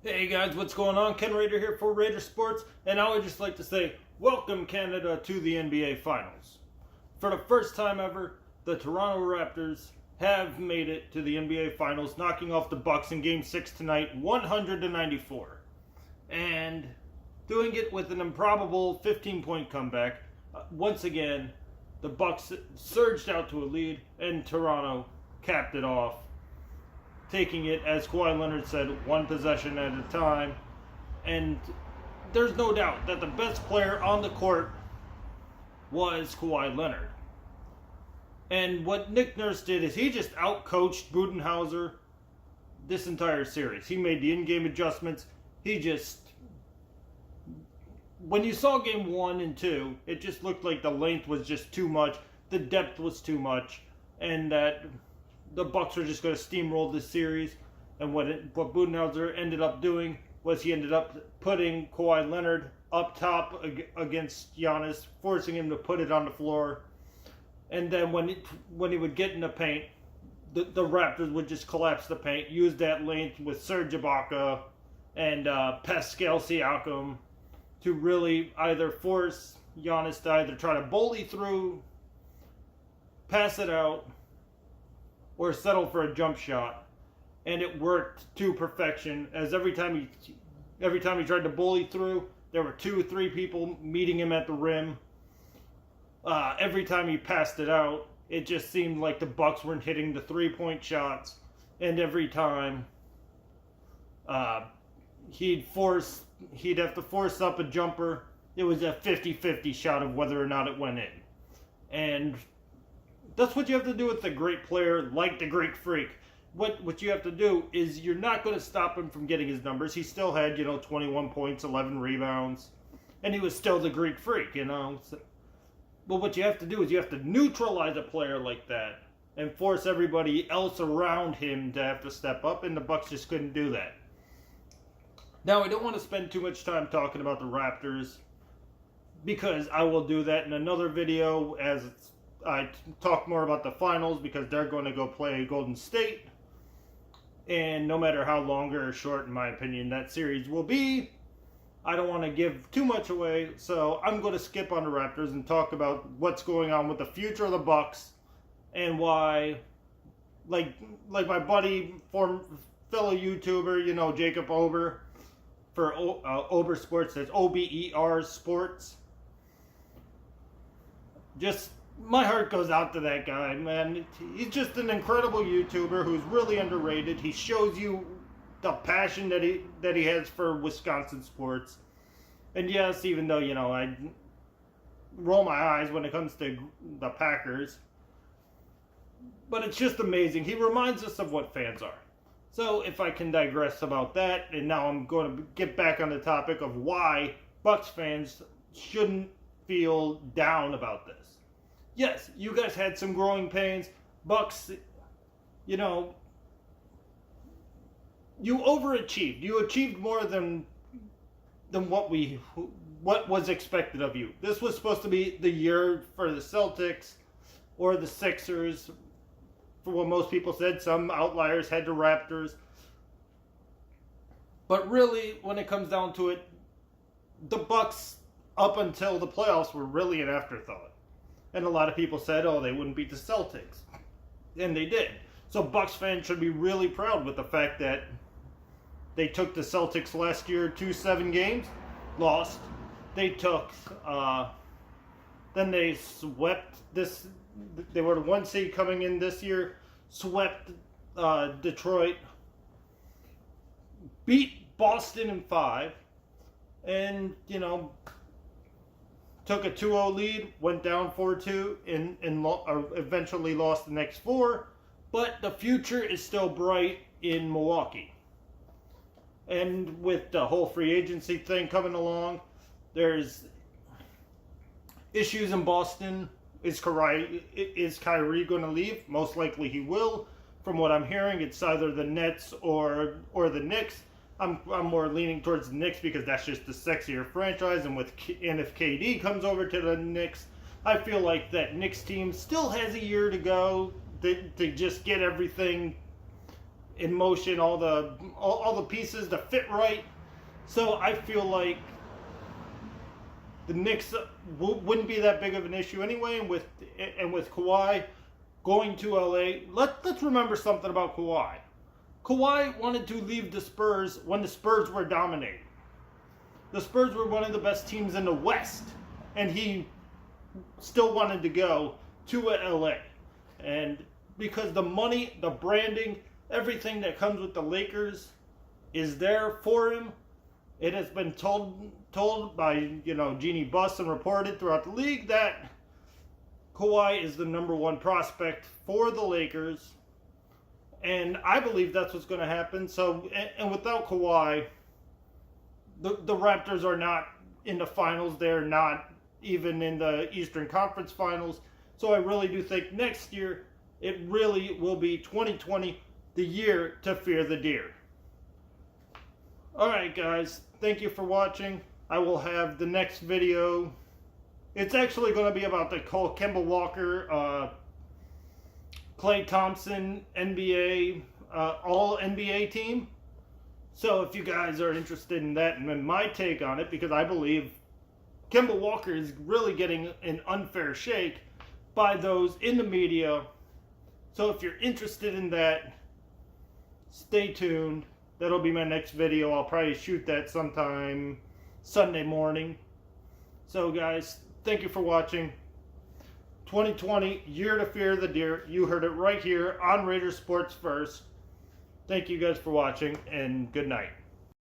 Hey guys, what's going on? Ken Rayder here for Rayder Sports, and I would just like to say, welcome Canada to the NBA Finals. For the first time ever, the Toronto Raptors have made it to the NBA Finals, knocking off the Bucks in Game 6 tonight, 100-94. And doing it with an improbable 15-point comeback. Once again, the Bucks surged out to a lead, and Toronto capped it off, taking it, as Kawhi Leonard said, one possession at a time. And there's no doubt that the best player on the court was Kawhi Leonard. And what Nick Nurse did is he just outcoached Budenholzer this entire series. He made the in-game adjustments. When you saw game 1 and 2, it just looked like the length was just too much, the depth was too much, and that the Bucks were just going to steamroll this series. And what Budenholzer ended up doing was he ended up putting Kawhi Leonard up top against Giannis, forcing him to put it on the floor. And then when he would get in the paint, the Raptors would just collapse the paint, use that length with Serge Ibaka and Pascal Siakam to really either force Giannis to either try to bully through, pass it out, or settle for a jump shot. And it worked to perfection, as every time he tried to bully through, there were 2 or 3 people meeting him at the rim. Every time he passed it out, it just seemed like the Bucks weren't hitting the 3-point shots, and every time he'd have to force up a jumper, it was a 50-50 shot of whether or not it went in. And that's what you have to do with a great player like the Greek Freak. What you have to do is you're not going to stop him from getting his numbers. He still had, 21 points, 11 rebounds, and he was still the Greek Freak, But what you have to do is you have to neutralize a player like that and force everybody else around him to have to step up, and the Bucks just couldn't do that. Now, I don't want to spend too much time talking about the Raptors, because I will do that in another video as I talk more about the finals, because they're going to go play Golden State. And no matter how long or short, in my opinion, that series will be, I don't want to give too much away. So I'm going to skip on the Raptors and talk about what's going on with the future of the Bucks and why, like my buddy, fellow YouTuber, Jacob Ober, for Ober Sports, that's OBER Sports. Just, my heart goes out to that guy, man. He's just an incredible YouTuber who's really underrated. He shows you the passion that he has for Wisconsin sports. And yes, even though, I roll my eyes when it comes to the Packers, but it's just amazing. He reminds us of what fans are. So if I can digress about that, and now I'm going to get back on the topic of why Bucks fans shouldn't feel down about this. Yes, you guys had some growing pains. Bucks, you overachieved. You achieved more than what was expected of you. This was supposed to be the year for the Celtics or the Sixers, for what most people said. Some outliers had the Raptors. But really, when it comes down to it, the Bucks, up until the playoffs, were really an afterthought. And a lot of people said, they wouldn't beat the Celtics. And they did. So Bucks fans should be really proud with the fact that they took the Celtics last year to 7 games, lost. They took, then they swept this, they were the 1 seed coming in this year, swept Detroit, beat Boston in 5, and, took a 2-0 lead, went down 4-2, and eventually lost the next 4. But the future is still bright in Milwaukee. And with the whole free agency thing coming along, there's issues in Boston. Is Kyrie going to leave? Most likely he will. From what I'm hearing, it's either the Nets or the Knicks. I'm more leaning towards the Knicks because that's just the sexier franchise, and if KD comes over to the Knicks, I feel like that Knicks team still has a year to go to just get everything in motion, all the pieces to fit right. So I feel like the Knicks wouldn't be that big of an issue anyway. And with Kawhi going to LA, let's remember something about Kawhi. Kawhi wanted to leave the Spurs when the Spurs were dominating. The Spurs were one of the best teams in the West, and he still wanted to go to LA. And because the money, the branding, everything that comes with the Lakers is there for him. It has been told by, Jeannie Buss and reported throughout the league that Kawhi is the number one prospect for the Lakers. And I believe that's what's going to happen. So, and without Kawhi, the Raptors are not in the finals. They're not even in the Eastern Conference Finals. So I really do think next year, it really will be 2020, the year to fear the deer. Alright guys, thank you for watching. I will have the next video. It's actually going to be about the Kemba Walker, Klay Thompson, NBA, all NBA team. So if you guys are interested in that and my take on it, because I believe Kemba Walker is really getting an unfair shake by those in the media. So if you're interested in that, stay tuned. That'll be my next video. I'll probably shoot that sometime Sunday morning. So guys, thank you for watching. 2020, year to fear the deer. You heard it right here on Rayder Sports First. Thank you guys for watching, and good night.